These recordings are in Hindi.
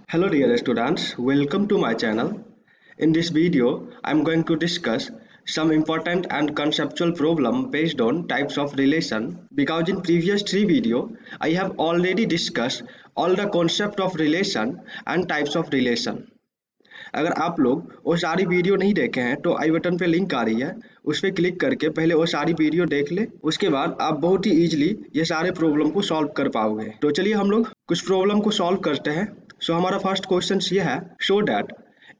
Hello dear students, welcome to my channel. In this video, I am going to discuss some important and conceptual problem based on types of relation because in previous three video, I have already discussed all the concept of relation and types of relation. अगर आप लोग वो सारी वीडियो नहीं देखे हैं तो आई बटन पे लिंक आ रही है, उस पर क्लिक करके पहले वो सारी वीडियो देख ले, उसके बाद आप बहुत ही इजीली ये सारे प्रॉब्लम को सॉल्व कर पाओगे। तो चलिए हम लोग कुछ प्रॉब्लम को सॉल्व करते हैं। सो हमारा फर्स्ट क्वेश्चन ये है, show that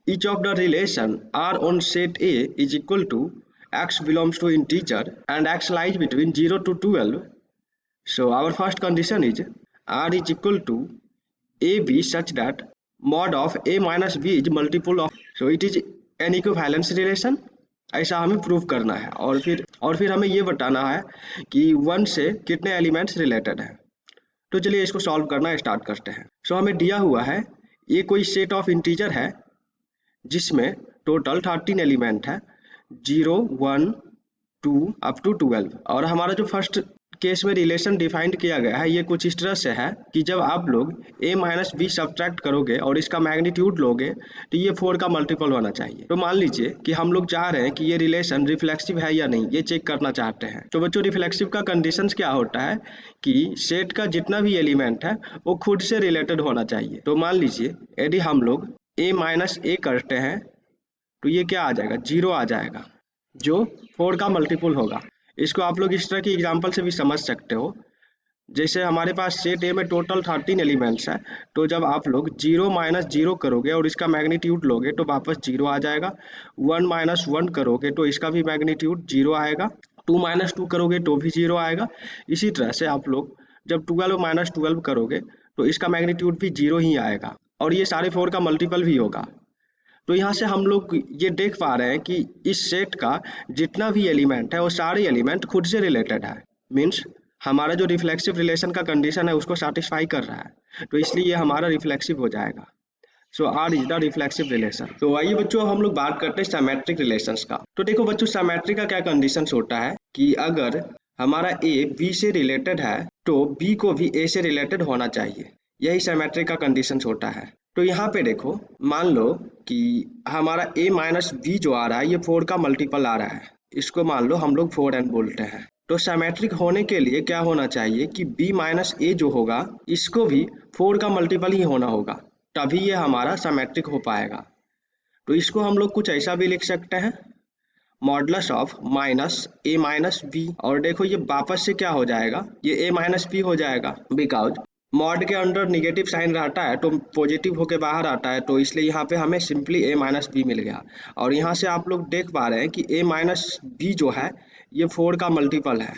each of the relation R on set A is equal to x belongs to integer and x lies between 0 to 12. So our first condition is R is equal to AB such that mod of A minus B is multiple of, so it is an equivalence relation। ऐसा हमें प्रूव करना है और फिर हमें ये बताना है कि 1 से कितने एलिमेंट्स रिलेटेड हैं। तो चलिए इसको सॉल्व करना स्टार्ट करते हैं। सो हमें दिया हुआ है ये कोई सेट ऑफ इंटीजर है जिसमें टोटल 13 एलिमेंट है, 0, 1, 2 अप टू 12। और हमारा जो फर्स्ट केस में रिलेशन डिफाइंड किया गया है ये कुछ इस तरह से है कि जब आप लोग a माइनस बी सब्ट्रैक्ट करोगे और इसका मैग्नीट्यूड लोगे तो ये 4 का मल्टीपल होना चाहिए। तो मान लीजिए कि हम लोग चाह रहे हैं कि ये रिलेशन रिफ्लेक्सिव है या नहीं, ये चेक करना चाहते हैं। तो बच्चों रिफ्लेक्सिव का कंडीशंस क्या होता है कि सेट का जितना भी एलिमेंट है वो खुद से रिलेटेड होना चाहिए। तो मान लीजिए यदि हम लोग a माइनस ए करते हैं तो ये क्या आ जाएगा, 0 आ जाएगा जो 4 का मल्टीपल होगा। इसको आप लोग इस तरह की एग्जांपल से भी समझ सकते हो, जैसे हमारे पास सेट ए में टोटल 13 एलिमेंट्स है, तो जब आप लोग 0 माइनस 0 करोगे और इसका मैग्नीट्यूड लोगे तो वापस 0 आ जाएगा। 1 माइनस 1 करोगे तो इसका भी मैग्नीट्यूड 0 आएगा। 2 माइनस 2 करोगे तो भी 0 आएगा। इसी तरह से आप लोग जब 12 माइनस 12 करोगे तो इसका मैग्नीट्यूड भी 0 ही आएगा और ये सारे 4 का मल्टीपल भी होगा। तो यहाँ से हम लोग ये देख पा रहे हैं कि इस सेट का जितना भी एलिमेंट है वो सारे एलिमेंट खुद से रिलेटेड है, मीन्स हमारा जो रिफ्लेक्सिव रिलेशन का कंडीशन है उसको सेटिस्फाई कर रहा है, तो इसलिए ये हमारा रिफ्लेक्सिव हो जाएगा। So R is the reflexive relation. तो आइए बच्चों हम लोग बात करते हैं सिमेट्रिक रिलेशंस का। तो देखो बच्चों सिमेट्रिक का क्या कंडीशन होता है कि अगर हमारा ए बी से रिलेटेड है तो बी को भी ए से रिलेटेड होना चाहिए, यही सिमेट्रिक का कंडीशन होता है। तो यहाँ पे देखो, मान लो कि हमारा a माइनस बी जो आ रहा है ये 4 का मल्टीपल आ रहा है, इसको मान लो हम लोग 4n बोलते हैं। तो सिमेट्रिक होने के लिए क्या होना चाहिए कि b माइनस ए जो होगा इसको भी 4 का मल्टीपल ही होना होगा, तभी ये हमारा सिमेट्रिक हो पाएगा। तो इसको हम लोग कुछ ऐसा भी लिख सकते हैं, modulus of minus A minus B. और देखो ये वापस से क्या हो जाएगा, ये a माइनस बी हो जाएगा, बिकॉज मॉड के अंदर निगेटिव साइन रहता है तो पॉजिटिव होके बाहर आता है, तो इसलिए यहाँ पे हमें सिंपली a माइनस बी मिल गया। और यहाँ से आप लोग देख पा रहे हैं कि a माइनस बी जो है ये 4 का मल्टीपल है,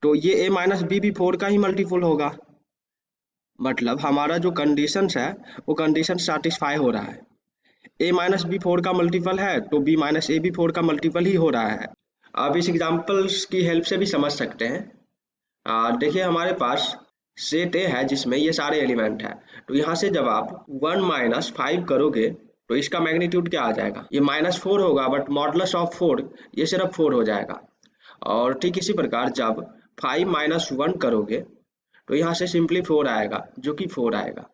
तो ये a माइनस बी भी 4 का ही मल्टीपल होगा। मतलब हमारा जो कंडीशन है वो कंडीशन सेटिस्फाई हो रहा है। a माइनस बी 4 का मल्टीपल है तो b माइनस ए भी 4 का मल्टीपल ही हो रहा है। आप इस एग्जाम्पल्स की हेल्प से भी समझ सकते हैं। देखिए हमारे पास सेट ए है जिसमें ये सारे एलिमेंट है, तो यहाँ से जब आप 1 माइनस 5 करोगे तो इसका मैग्नीट्यूड क्या आ जाएगा, ये -4 होगा, बट मॉडुलस ऑफ 4 ये सिर्फ 4 हो जाएगा। और ठीक इसी प्रकार जब 5 माइनस 1 करोगे तो यहाँ से सिंपली 4 आएगा जो कि 4 आएगा।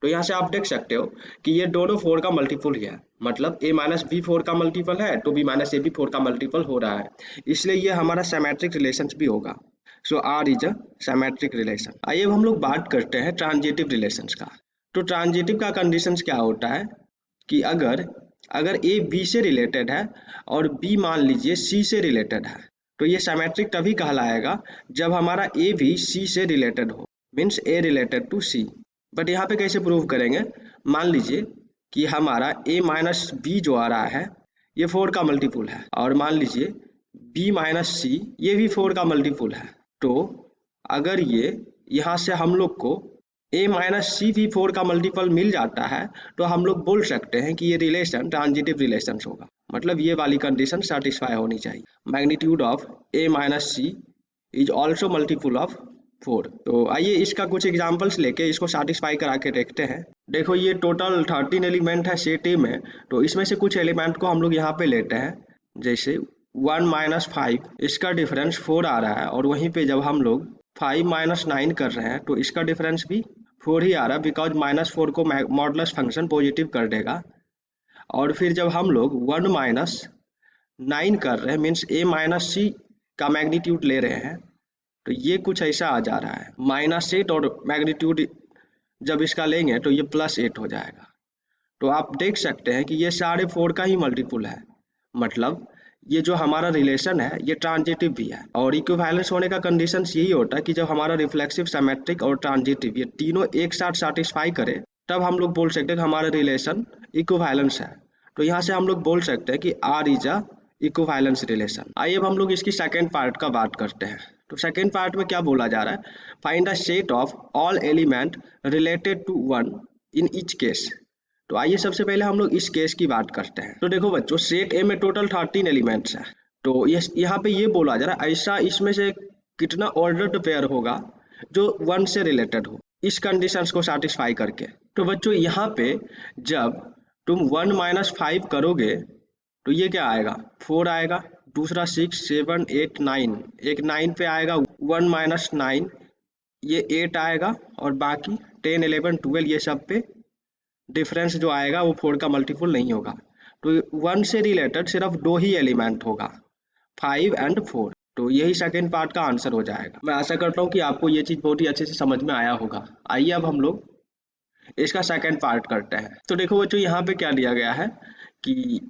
तो यहाँ से आप देख सकते हो कि ये दोनों 4 का मल्टीपल ही है, मतलब a माइनस बी 4 का मल्टीपल है तो b माइनस ए भी 4 का मल्टीपल हो रहा है, इसलिए ये हमारा सिमेट्रिक रिलेशन भी होगा। So R is a symmetric relation. आइए अब हम लोग बात करते हैं ट्रांजिटिव रिलेशंस का। तो ट्रांजिटिव का कंडीशंस क्या होता है कि अगर ए बी से रिलेटेड है और बी मान लीजिए सी से रिलेटेड है तो ये सिमेट्रिक तभी कहलाएगा जब हमारा ए भी सी से रिलेटेड हो, means A related to C. But यहाँ पे कैसे प्रूव करेंगे, मान लीजिए कि हमारा a माइनस बी जो आ रहा है ये 4 का मल्टीपल है और मान लीजिए b माइनस सी ये भी 4 का मल्टीपल है। तो अगर ये यहाँ से हम लोग को a माइनस सी भी 4 का मल्टीपल मिल जाता है तो हम लोग बोल सकते हैं कि ये रिलेशन ट्रांजिटिव रिलेशन होगा, मतलब ये वाली कंडीशन सेटिस्फाई होनी चाहिए। Magnitude of a minus C is also multiple of 4। तो आइए इसका कुछ एग्जांपल्स लेके इसको सेटिस्फाई करा के देखते हैं। देखो ये टोटल 13 एलिमेंट है सेट ए में, तो इसमें से कुछ एलिमेंट को हम लोग यहाँ पे लेते हैं, जैसे 1 माइनस 5 इसका डिफरेंस 4 आ रहा है और वहीं पे जब हम लोग 5 माइनस 9 कर रहे हैं तो इसका डिफरेंस भी 4 ही आ रहा है बिकॉज -4 को मॉडुलस फंक्शन पॉजिटिव कर देगा। और फिर जब हम लोग 1 - 9 कर रहे हैं मीन्स a - c का मैग्नीट्यूड ले रहे हैं, तो ये कुछ ऐसा आ जा रहा है -8 और मैग्नीट्यूड जब इसका लेंगे तो ये +8 हो जाएगा। तो आप देख सकते हैं कि ये सारे 4 का ही मल्टीपुल है, मतलब ये जो हमारा रिलेशन है ये ट्रांजिटिव भी है। और इक्विवेलेंस होने का कंडीशन यही होता है कि जब हमारा रिफ्लेक्सिव, सिमेट्रिक और ट्रांजिटिव ये तीनों एक साथ सेटिस्फाई करे तब हम लोग बोल सकते हैं कि हमारा रिलेशन इक्विवेलेंस है। तो यहाँ से हम लोग बोल सकते हैं कि R is a equivalence relation. आइए अब हम लोग इसकी सेकेंड पार्ट का बात करते हैं। तो सेकेंड पार्ट में क्या बोला जा रहा है, find the set of all element related to 1 in each case. तो आइए सबसे पहले हम लोग इस केस की बात करते हैं। तो देखो बच्चों, सेट ए में टोटल 13 एलिमेंट्स है। तो यहाँ पे ये बोला जा रहा है ऐसा इसमें से कितना ऑर्डर्ड पेयर होगा जो 1 से रिलेटेड हो इस कंडीशंस को सेटिस्फाई करके। तो बच्चों यहाँ पे जब तुम 1 - 5 करोगे तो ये क्या आएगा, 4 आएगा, दूसरा 6, 7, 8, 9, एक 9 पे आएगा, 1 - 9 ये 8 आएगा, और बाकी 10, 11, 12 ये सब पे डिफरेंस जो आएगा वो 4 का मल्टीपल नहीं होगा। तो 1 से रिलेटेड सिर्फ 2 ही एलिमेंट होगा, 5 एंड 4। तो यही सेकेंड पार्ट का आंसर हो जाएगा। मैं आशा करता हूँ कि आपको ये चीज़ बहुत ही अच्छे से समझ में आया होगा। आइए अब हम लोग इसका सेकेंड पार्ट करते हैं। तो देखो बच्चों, यहाँ पे क्या दिया गया है कि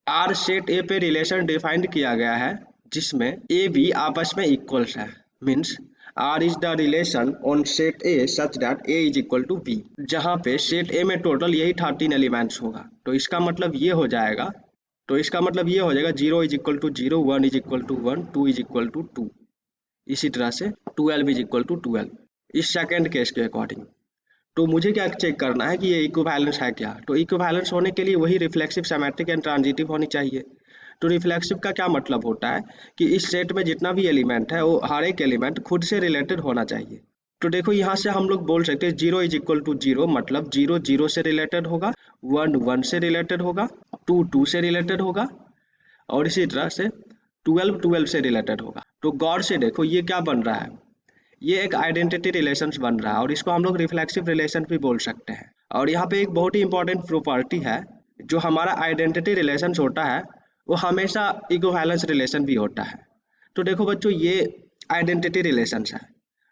आर सेट ए पे रिलेशन डिफाइंड किया गया है जिसमें ए बी आपस में इक्वल्स है, means R is the relation on set A such that A is equal to B, जहाँ पे सेट A में टोटल यही 13 एलिमेंट्स होगा। तो इसका मतलब ये हो जाएगा 0 is equal to 0, 1 is equal to 1, 2 is equal to 2, इसी तरह से 12 is equal to 12 इस सेकेंड केस के अकॉर्डिंग। तो मुझे क्या चेक करना है कि ये इक्विवेलेंस है क्या। तो इक्विवेलेंस होने के लिए वही रिफ्लेक्सिव, सिमेट्रिक एंड ट्रांजिटिव होनी चाहिए। तो रिफ्लेक्सिव का क्या मतलब होता है कि इस सेट में जितना भी एलिमेंट है वो हर एक एलिमेंट खुद से रिलेटेड होना चाहिए। तो देखो यहाँ से हम लोग बोल सकते हैं 0 is equal to 0, मतलब 0 0 से रिलेटेड होगा, 1 1 से रिलेटेड होगा, 2 2 से रिलेटेड होगा, और इसी तरह से 12 12 से रिलेटेड होगा। तो गौर से देखो ये क्या बन रहा है, ये एक आइडेंटिटी रिलेशंस बन रहा है, और इसको हम लोग रिफ्लेक्सिव रिलेशन भी बोल सकते हैं। और यहाँ पे एक बहुत ही इंपॉर्टेंट प्रॉपर्टी है, जो हमारा आइडेंटिटी रिलेशंस होता है वो हमेशा इक्विवेलेंस रिलेशन भी होता है। तो देखो बच्चों, ये आइडेंटिटी रिलेशंस है,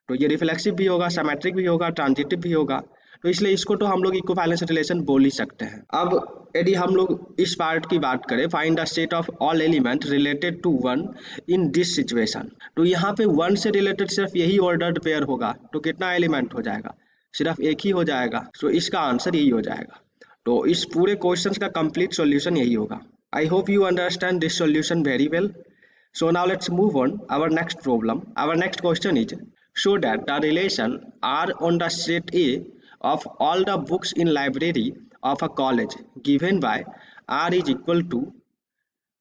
तो ये रिफ्लेक्सिव भी होगा, सिमेट्रिक भी होगा, ट्रांजिटिव भी होगा, तो इसलिए इसको तो हम लोग इक्विवेलेंस रिलेशन बोल ही सकते हैं। अब यदि हम लोग इस पार्ट की बात करें, find the set of all element related to 1 in this situation, तो यहाँ पे 1 से रिलेटेड सिर्फ यही ऑर्डर्ड पेयर होगा, तो कितना एलिमेंट हो जाएगा, सिर्फ एक ही हो जाएगा। सो इसका आंसर यही हो जाएगा। तो इस पूरे क्वेश्चन का कंप्लीट सॉल्यूशन यही होगा। I hope you understand this solution very well. So now let's move on our next problem. Our next question is, show that the relation R on the set A of all the books in library of a college given by R is equal to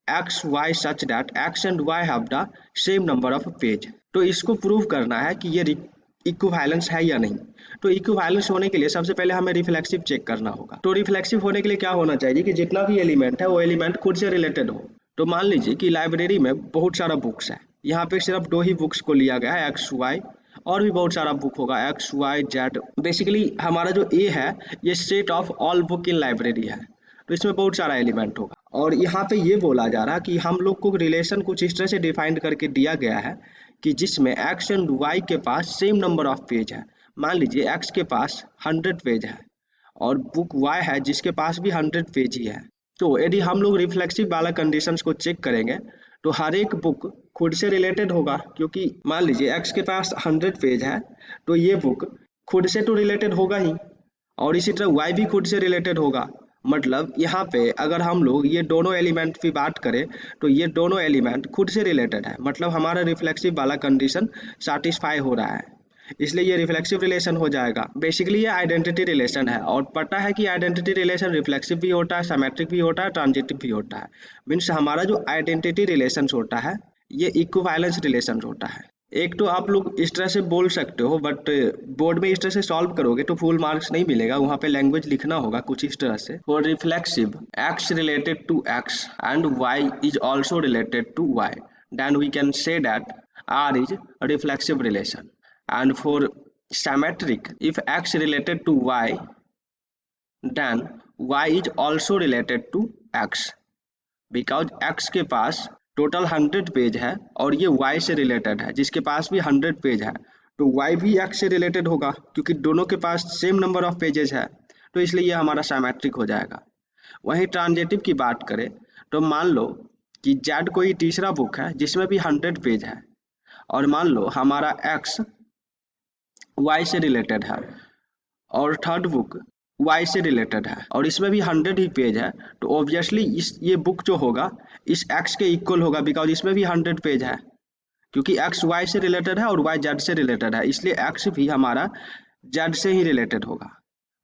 x y such that x and y have the same number of page. तो इसको प्रूव करना है कि ये इक्विवेलेंस है या नहीं। तो इक्विवेलेंस होने के लिए सबसे पहले हमें रिफ्लेक्सिव चेक करना होगा। तो रिफ्लेक्सिव होने के लिए क्या होना चाहिए कि जितना भी एलिमेंट है वो एलिमेंट खुद से रिलेटेड हो। तो मान लीजिए कि लाइब्रेरी में बहुत सारा बुक्स है, यहाँ पे सिर्फ 2 ही बुक्स को लिया गया है, एक्स वाई, और भी बहुत सारा बुक होगा एक्स वाई जेड। बेसिकली हमारा जो ए है ये set of all book in library है, तो इसमें बहुत सारा एलिमेंट होगा। और यहाँ पे ये बोला जा रहा है कि हम लोग को रिलेशन कुछ इस तरह से डिफाइंड करके दिया गया है कि जिसमें एक्स एंड वाई के पास सेम नंबर ऑफ पेज है। मान लीजिए एक्स के पास 100 पेज है और बुक वाई है जिसके पास भी 100 पेज ही है। तो यदि हम लोग रिफ्लेक्सिव वाला कंडीशंस को चेक करेंगे तो हर एक बुक खुद से रिलेटेड होगा, क्योंकि मान लीजिए एक्स के पास 100 पेज है तो ये बुक खुद से तो रिलेटेड होगा ही, और इसी तरह वाई भी खुद से रिलेटेड होगा। मतलब यहाँ पे अगर हम लोग ये दोनों एलिमेंट की बात करें तो ये दोनों एलिमेंट खुद से रिलेटेड है, मतलब हमारा रिफ्लेक्सिव वाला कंडीशन सेटिस्फाई हो रहा है, इसलिए ये रिफ्लेक्सिव रिलेशन हो जाएगा। बेसिकली ये आइडेंटिटी रिलेशन है, और पता है कि आइडेंटिटी रिलेशन रिफ्लेक्सिव भी होता है, सिमेट्रिक भी होता है, ट्रांजिटिव भी होता है। मीन्स हमारा जो आइडेंटिटी रिलेशन होता है ये इक्विवेलेंस रिलेशन होता है। एक तो आप लोग इस तरह से बोल सकते हो, बट बोर्ड में इस तरह से सॉल्व करोगे तो फुल मार्क्स नहीं मिलेगा, वहाँ पे लैंग्वेज लिखना होगा कुछ इस तरह से। For reflexive x related to x and y is also related to y, then we can say that R is reflexive relation. And for symmetric if x related to y then y is also related to x because x के पास टोटल 100 पेज है और ये y से रिलेटेड है जिसके पास भी 100 पेज है तो y भी x से रिलेटेड होगा क्योंकि दोनों के पास सेम नंबर ऑफ पेजेस है तो इसलिए ये हमारा सिमेट्रिक हो जाएगा। वहीं ट्रांजिटिव की बात करें तो मान लो कि जेड कोई तीसरा बुक है जिसमें भी 100 पेज है और मान लो हमारा x y से रिलेटेड है और थर्ड बुक y से रिलेटेड है और इसमें भी 100 ही पेज है तो ऑब्वियसली ये बुक जो होगा इस x के इक्वल होगा बिकॉज इसमें भी 100 पेज है क्योंकि x y से रिलेटेड है और y z से रिलेटेड है इसलिए x भी हमारा z से ही रिलेटेड होगा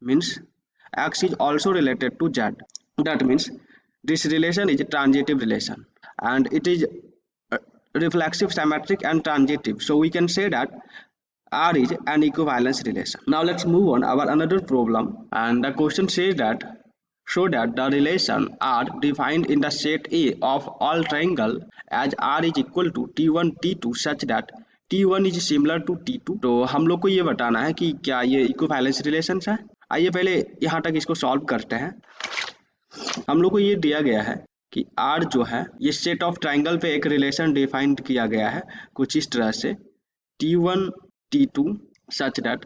means x is also related to z. That means this relation is a transitive relation and it is reflexive, symmetric and transitive. So we can say that R is an equivalence relation. Now let's move on our another problem and the question says that show that the relation R defined in the set A of all triangle as R is equal to T1 T2 such that T1 is similar to T2. तो हम लोग को ये बताना है कि क्या ये इक्विवेलेंस रिलेशन है। आइए पहले यहाँ तक इसको सॉल्व करते हैं। हम लोग को ये दिया गया है कि R जो है ये सेट ऑफ ट्राइंगल पे एक रिलेशन डिफाइंड किया गया है कुछ इस तरह से T1 T2 such that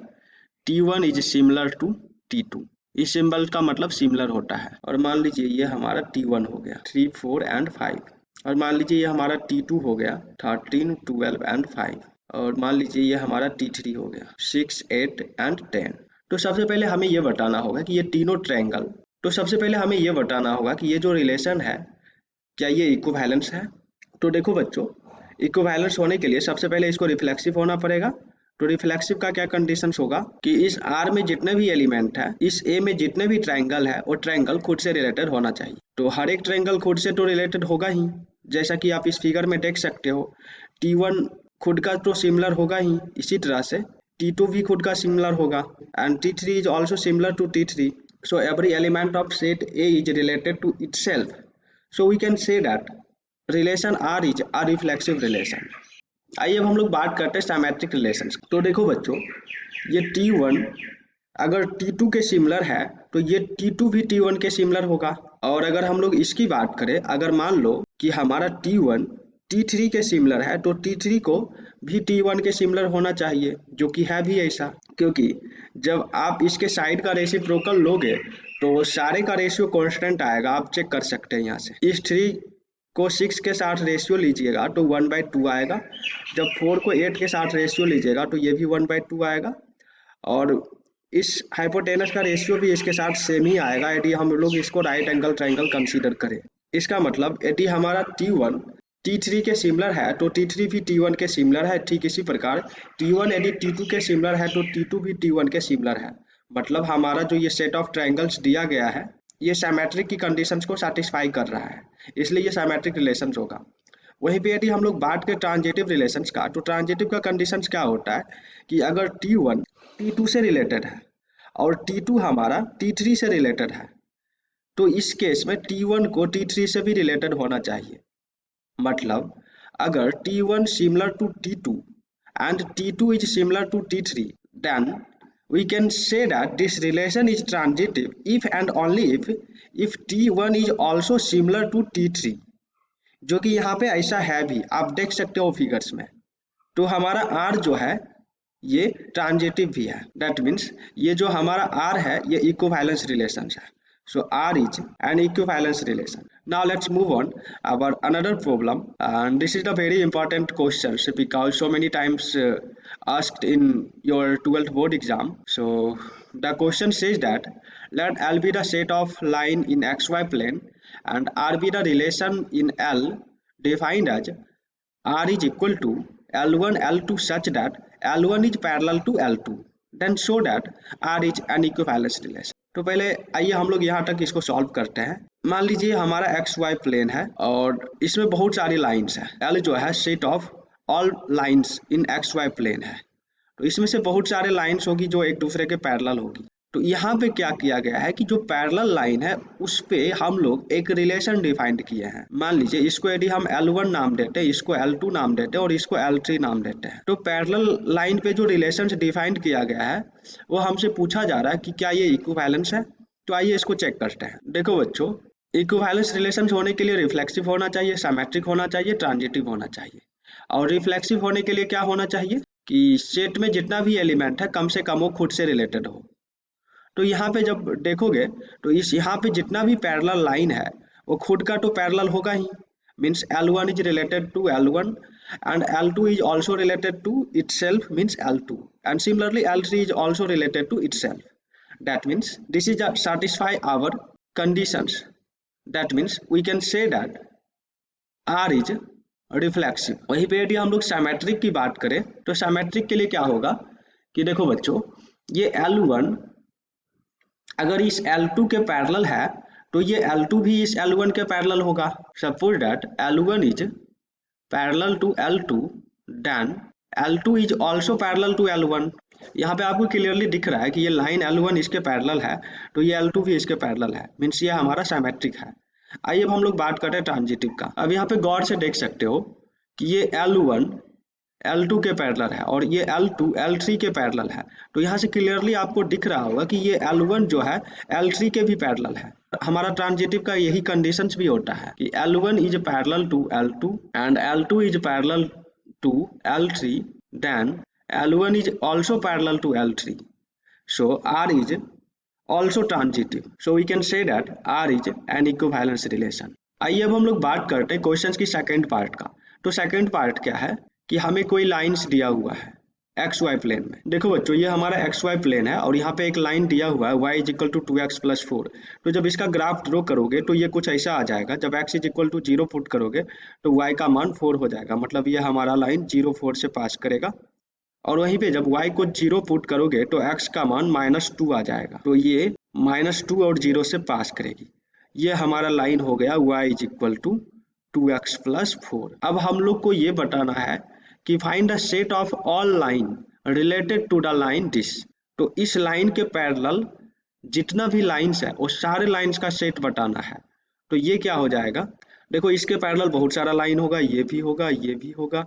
T1 is similar to T2। इस सिंबल का मतलब सिमिलर होता है और मान लीजिए ये हमारा T1 हो गया 3 4 एंड 5 और मान लीजिए ये हमारा T2 हो गया 13 12 एंड 5 और मान लीजिए ये हमारा T3 हो गया 6 8 एंड 10। तो सबसे पहले हमें ये बताना होगा कि ये तीनों ट्रायंगल कि ये जो रिलेशन है क्या ये इक्विवेलेंस है। तो देखो बच्चों इक्विवेलेंस होने के लिए सबसे पहले इसको रिफ्लेक्सिव होना पड़ेगा। तो रिफ्लेक्सिव का क्या कंडीशन होगा कि इस R में जितने भी एलिमेंट है इस A में जितने भी ट्रायंगल है वो ट्रायंगल खुद से रिलेटेड होना चाहिए। तो हर एक ट्रायंगल खुद से तो रिलेटेड होगा ही जैसा कि आप इस फिगर में देख सकते हो T1 खुद का तो सिमिलर होगा ही इसी तरह से T2 भी खुद का सिमिलर होगा and T3 is also similar to T3 so every element of set A is related to itself so we can say that relation R is a reflexive relation। आइए अब हम लोग बात करते हैं सिमेट्रिक रिलेशन। तो देखो बच्चों ये T1 अगर T2 के सिमिलर है तो ये T2 भी T1 के सिमिलर होगा और अगर हम लोग इसकी बात करें अगर मान लो कि हमारा T1 T3 के सिमिलर है तो T3 को भी T1 के सिमिलर होना चाहिए जो कि है भी ऐसा क्योंकि जब आप इसके साइड का रेसिप्रोकल लोगे तो सारे का रेशियो कांस्टेंट आएगा। आप चेक कर सकते हैं यहाँ से इस 3 को 6 के साथ रेशियो लीजिएगा तो 1/2 आएगा। जब 4 को 8 के साथ रेशियो लीजिएगा तो ये भी 1/2 आएगा और इस हाइपोटेनस का रेशियो भी इसके साथ सेम ही आएगा यदि हम लोग इसको राइट एंगल ट्रायंगल कंसीडर करें। इसका मतलब यदि हमारा T1 T3 के सिमिलर है तो T3 भी T1 के सिमिलर है। ठीक इसी प्रकार T1 यदि T2 के सिमिलर है तो T2 भी T1 के सिमिलर है। मतलब हमारा जो ये सेट ऑफ ट्रायंगल्स दिया गया है ये सिमेट्रिक की कंडीशंस को सेटिस्फाई कर रहा है इसलिए ये सिमेट्रिक रिलेशन होगा। वहीं पे यदि हम लोग बात करें ट्रांजिटिव रिलेशंस का तो ट्रांजिटिव का कंडीशंस क्या होता है कि अगर T1 T2 से रिलेटेड है और T2 हमारा T3 से रिलेटेड है तो इस केस में T1 को T3 से भी रिलेटेड होना चाहिए। मतलब अगर T1 similar to T2 and T2 is similar to T3 then we can say that this relation is transitive if and only if T1 is also similar to T3 जो कि यहाँ पे ऐसा है भी आप देख सकते हो फिगर्स में। तो हमारा R जो है ये ट्रांजिटिव भी है दैट मीन्स ये जो हमारा R है ये इक्विवेलेंस रिलेशन है। So R is an equivalence relation. Now let's move on our another problem and this is the very important question because so many times asked in your 12th board exam. So the question says that let L be the set of line in xy plane and R be the relation in L defined as R is equal to L1 L2 such that L1 is parallel to L2 then show that R is an equivalence relation। तो पहले आइए हम लोग यहाँ तक इसको सॉल्व करते हैं। मान लीजिए हमारा XY प्लेन है और इसमें बहुत सारी लाइंस है। L जो है set of all lines in XY plane है तो इसमें से बहुत सारे लाइंस होगी जो एक दूसरे के पैरेलल होगी। तो यहाँ पे क्या किया गया है कि जो पैरेलल लाइन है उस पे हम लोग एक रिलेशन डिफाइंड किए हैं। मान लीजिए इसको यदि हम L1 नाम देते हैं, इसको L2 नाम देते हैं और इसको L3 नाम देते हैं, तो पैरेलल लाइन पे जो रिलेशन डिफाइंड किया गया है वो हमसे पूछा जा रहा है कि क्या ये इक्विवेलेंस है। तो आइए इसको चेक करते हैं। देखो बच्चों, इक्विवेलेंस रिलेशन होने के लिए रिफ्लेक्सिव होना चाहिए, सिमेट्रिक होना चाहिए, ट्रांजिटिव होना चाहिए। और रिफ्लेक्सिव होने के लिए क्या होना चाहिए कि सेट में जितना भी एलिमेंट है कम से कम वो खुद से रिलेटेड हो। तो यहाँ पे जब देखोगे तो इस यहाँ पे जितना भी पैरेलल लाइन है वो खुद का तो पैरेलल होगा ही, means L1 is related to L1 and L2 is also related to itself, means L2, and similarly L3 is also related to itself. That means this is satisfy our conditions. That means we can say that R is reflexive. वहीं पे यदि हम लोग सिमेट्रिक की बात करें तो सिमेट्रिक के लिए क्या होगा कि देखो बच्चों, ये L1 अगर इस L2 के पैरेलल है तो ये L2 भी इस L1 के पैरेलल होगा। Suppose that L1 is parallel to L2, then L2 is also parallel to L1। यहाँ पे आपको क्लियरली दिख रहा है कि ये लाइन L1 इसके पैरेलल है तो ये L2 भी इसके पैरेलल है, मीन्स ये हमारा सिमेट्रिक है। आइए अब हम लोग बात करते हैं ट्रांजिटिव का। अब यहाँ पे गौर से देख सकते हो कि ये L1 L2 के पैरेलल है और ये L2 L3 के पैरेलल है। तो यहाँ से क्लियरली आपको दिख रहा होगा कि ये L1 जो है L3 के भी पैरेलल है। हमारा ट्रांजिटिव का यही कंडीशंस भी होता है कि L1 is parallel to L2 and L2 is parallel to L3, then L1 is also parallel to L3, so R is also transitive, so we can say that R is an equivalence relation। आइए अब हम लोग बात करते हैं क्वेश्चंस की सेकंड पार्ट का। तो सेकंड पार्ट क्या है कि हमें कोई लाइंस दिया हुआ है XY प्लेन में। देखो बच्चों, ये हमारा XY प्लेन है और यहाँ पे एक लाइन दिया हुआ है y is equal to 2x plus 4। तो जब इसका ग्राफ ड्रॉ करोगे तो ये कुछ ऐसा आ जाएगा। जब x is equal to 0 put करोगे तो y का मान 4 हो जाएगा, मतलब ये हमारा लाइन 0 4 से पास करेगा। और वहीं पे जब y को 0 पुट करोगे तो x का मान -2 आ जाएगा, तो ये -2 और 0 से पास करेगी। ये हमारा लाइन हो गया y is equal to 2x plus 4। अब हम लोग को ये बताना है कि find the set of all line related to the line this. तो इस लाइन के पैरेलल जितना भी लाइंस है वो सारे लाइंस का सेट बताना है। तो ये क्या हो जाएगा, देखो इसके पैरेलल बहुत सारा लाइन होगा, ये भी होगा, ये भी होगा,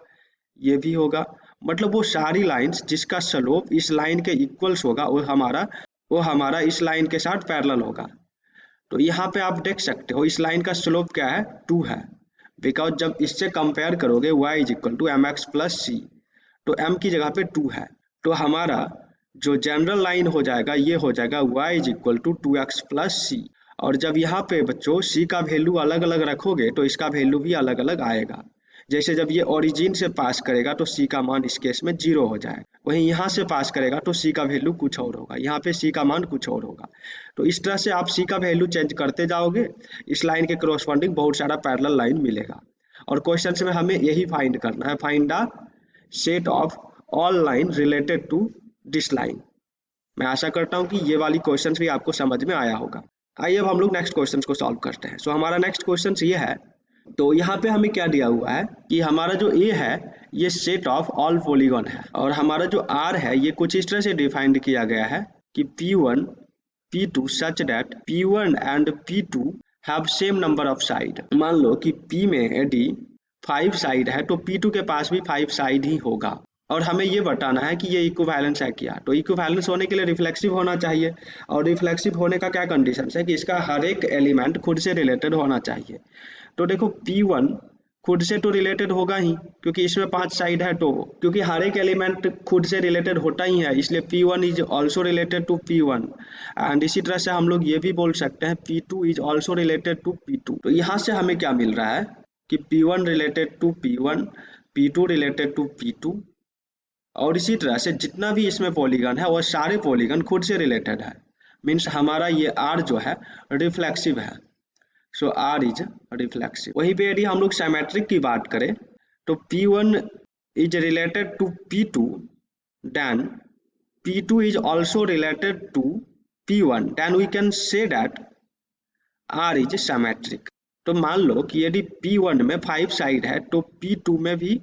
ये भी होगा, मतलब वो सारी लाइंस जिसका स्लोप इस लाइन के इक्वल्स होगा वो हमारा इस लाइन के साथ पैरेलल होगा। तो यहाँ पे आप देख सकते हो इस लाइन का स्लोप क्या है, 2 है, बिकॉज जब इससे कंपेयर करोगे y is equal to mx plus C, तो m की जगह पे 2 है। तो हमारा जो जनरल लाइन हो जाएगा ये हो जाएगा y is equal to 2x plus C. और जब यहाँ पे बच्चों c का वैल्यू अलग अलग रखोगे तो इसका वैल्यू भी अलग अलग आएगा। जैसे जब ये ओरिजिन से पास करेगा तो c का मान इस केस में 0 हो जाएगा, वहीं यहाँ से पास करेगा तो c का वैल्यू कुछ और होगा, यहाँ पे c का मान कुछ और होगा। तो इस तरह से आप c का वैल्यू चेंज करते जाओगे, इस लाइन के करस्पॉन्डिंग बहुत सारा पैरेलल लाइन मिलेगा। और क्वेश्चन में हमें यही फाइंड करना है, find the set of all line related to this line. मैं आशा करता हूँ कि ये वाली क्वेश्चन भी आपको समझ में आया होगा। आइए अब हम लोग नेक्स्ट क्वेश्चन को सॉल्व करते हैं। सो हमारा नेक्स्ट क्वेश्चन ये है, तो यहाँ पे हमें क्या दिया हुआ है कि हमारा जो A है ये सेट ऑफ ऑल पॉलीगॉन है और हमारा जो R है ये कुछ इस तरह से डिफाइंड किया गया है कि P1 P2 such that P1 and P2 have same number of side. मान लो कि P में यदि 5 साइड है तो P2 के पास भी 5 साइड ही होगा और हमें ये बताना है कि ये इक्विवेलेंस है क्या। तो इक्विवेलेंस होने के लिए रिफ्लेक्सिव होना चाहिए और रिफ्लेक्सिव होने का क्या कंडीशन है कि इसका हर एक एलिमेंट खुद से रिलेटेड होना चाहिए। तो देखो P1 खुद से तो रिलेटेड होगा ही क्योंकि इसमें 5 साइड है, तो क्योंकि हर एक एलिमेंट खुद से रिलेटेड होता ही है इसलिए P1 is also related to P1। And इसी तरह से हम लोग ये भी बोल सकते हैं P2 is also related to P2। तो यहाँ से हमें क्या मिल रहा है कि P1 related to P1, P2 related to P2 और इसी तरह से जितना भी इसमें पॉलीगन है वो सारे पॉलीगन खुद से रिलेटेड है, मीन्स हमारा ये R जो है रिफ्लेक्सिव है। सो R इज रिफ्लेक्सिव। वहीं पे यदि हम लोग सिमेट्रिक की बात करें तो P1 is related to P2, then P2 is also related to P1, then we can say that R is symmetric. तो मान लो कि यदि P1 में 5 साइड है तो P2 में भी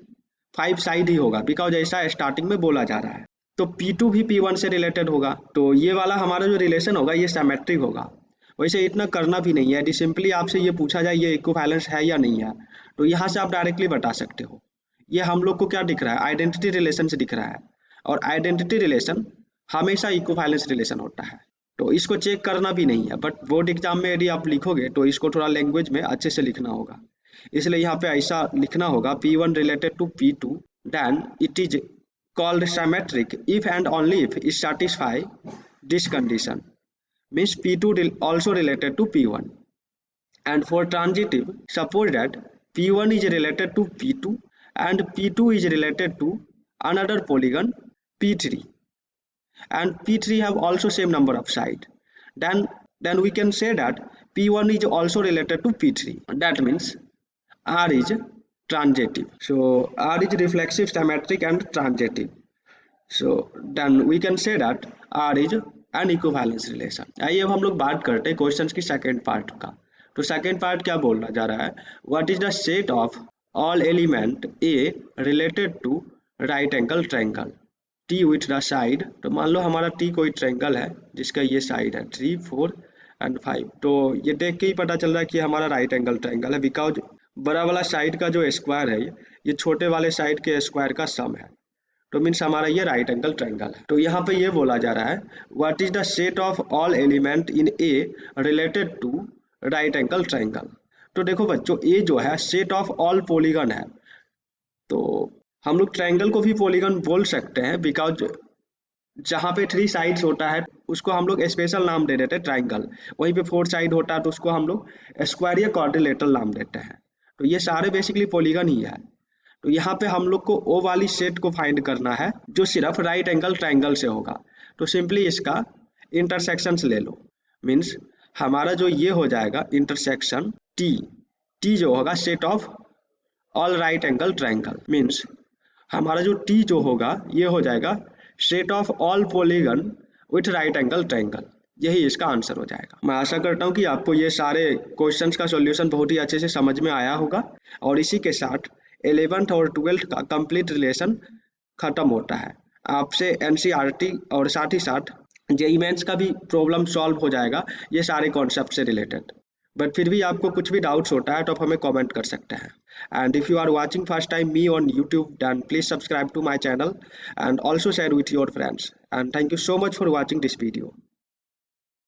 5 साइड ही होगा, बिकॉज ऐसा स्टार्टिंग में बोला जा रहा है। तो P2 भी P1 से रिलेटेड होगा, तो ये वाला हमारा जो रिलेशन होगा ये सिमेट्रिक होगा। वैसे इतना करना भी नहीं है, यदि सिंपली आपसे ये पूछा जाए ये इक्विवेलेंस है या नहीं है, तो यहाँ से आप डायरेक्टली बता सकते हो। ये हम लोग को क्या दिख रहा है, आइडेंटिटी रिलेशन से दिख रहा है, और आइडेंटिटी रिलेशन हमेशा इक्विवेलेंस रिलेशन होता है, तो इसको चेक करना भी नहीं है। बट बोर्ड एग्जाम में यदि आप लिखोगे तो इसको थोड़ा लैंग्वेज में अच्छे से लिखना होगा, इसलिए यहाँ पे ऐसा लिखना होगा P1 related to P2, then it is called symmetric if and only if it satisfy this condition, means P2 also related to P1. And for transitive, suppose that P1 is related to P2 and P2 is related to another polygon P3, and P3 have also same number of side, then we can say that P1 is also related to P3. That means R is transitive. So R is reflexive, symmetric and transitive. So then we can say that R is an equivalence relation. आइए अब हम लोग बात करते हैं क्वेश्चन की सेकेंड पार्ट का। तो सेकेंड पार्ट क्या बोलना जा रहा है, what is the set of all element A related to right angle triangle T with the side. तो मान लो हमारा टी कोई ट्रायंगल है जिसका ये साइड है 3, 4 एंड 5, तो ये देख के ही पता चल रहा है कि हमारा राइट एंगल ट्रायंगल है, बिकॉज बड़ा वाला साइड का जो स्क्वायर है ये छोटे वाले साइड के स्क्वायर का सम है, तो मीन्स हमारा ये राइट एंगल ट्रायंगल है। तो यहाँ पे ये बोला जा रहा है what is the set of all element in A related to right angle triangle. तो देखो बच्चों, ए जो है सेट ऑफ ऑल पॉलीगन है, तो हम लोग ट्रायंगल को भी पॉलीगन बोल सकते हैं, बिकॉज जहाँ पे 3 साइड्स होता है उसको हम लोग स्पेशल नाम दे देते हैं ट्रायंगल, वहीं पे 4 साइड होता है तो उसको हम लोग स्क्वायर या क्वाड्रिलेटरल नाम देते हैं। तो ये सारे बेसिकली पॉलीगन ही है। तो यहाँ पे हम लोग को ओ वाली सेट को फाइंड करना है जो सिर्फ राइट एंगल ट्रायंगल से होगा। तो सिंपली इसका इंटरसेक्शंस ले लो, मीन्स हमारा जो ये हो जाएगा इंटरसेक्शन टी जो होगा set of all right angle triangle, means हमारा जो टी जो होगा ये हो जाएगा set of all polygon with right angle triangle. यही इसका आंसर हो जाएगा। मैं आशा करता हूँ कि आपको ये सारे क्वेश्चंस का सॉल्यूशन बहुत ही अच्छे से समझ में आया होगा, और इसी के साथ 11th और 12th का कंप्लीट रिलेशन खत्म होता है। आपसे एनसीईआरटी और साथ ही साथ जेईई मेंस का भी प्रॉब्लम सॉल्व हो जाएगा ये सारे कॉन्सेप्ट से रिलेटेड। बट फिर भी आपको कुछ भी डाउट्स होता है तो आप हमें कमेंट कर सकते हैं। And if you are watching first time me on YouTube, then please subscribe to my channel and also share with your friends. And thank you so much for watching this video.